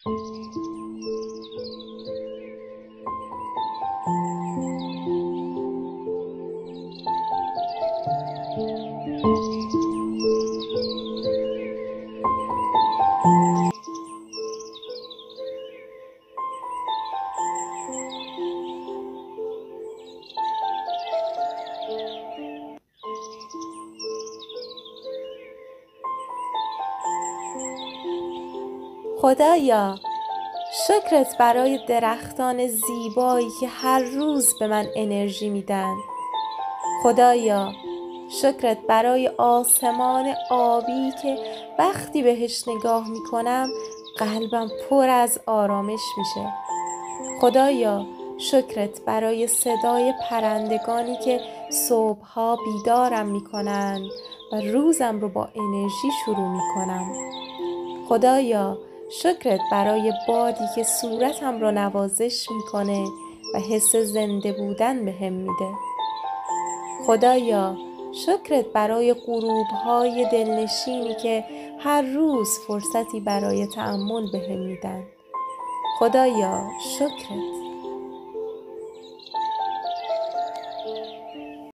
خدایا، شکرت برای درختان زیبایی که هر روز به من انرژی میدن. خدایا، شکرت برای آسمان آبی که وقتی بهش نگاه میکنم قلبم پر از آرامش میشه. خدایا، شکرت برای صدای پرندگانی که صبحها بیدارم میکنن و روزم رو با انرژی شروع میکنم. خدایا، شکرت برای بادی که صورتم رو نوازش میکنه و حس زنده بودن بهم میده. خدایا، شکرت برای غروب‌های دلنشینی که هر روز فرصتی برای تأمل بهم میدن. خدایا، شکرت.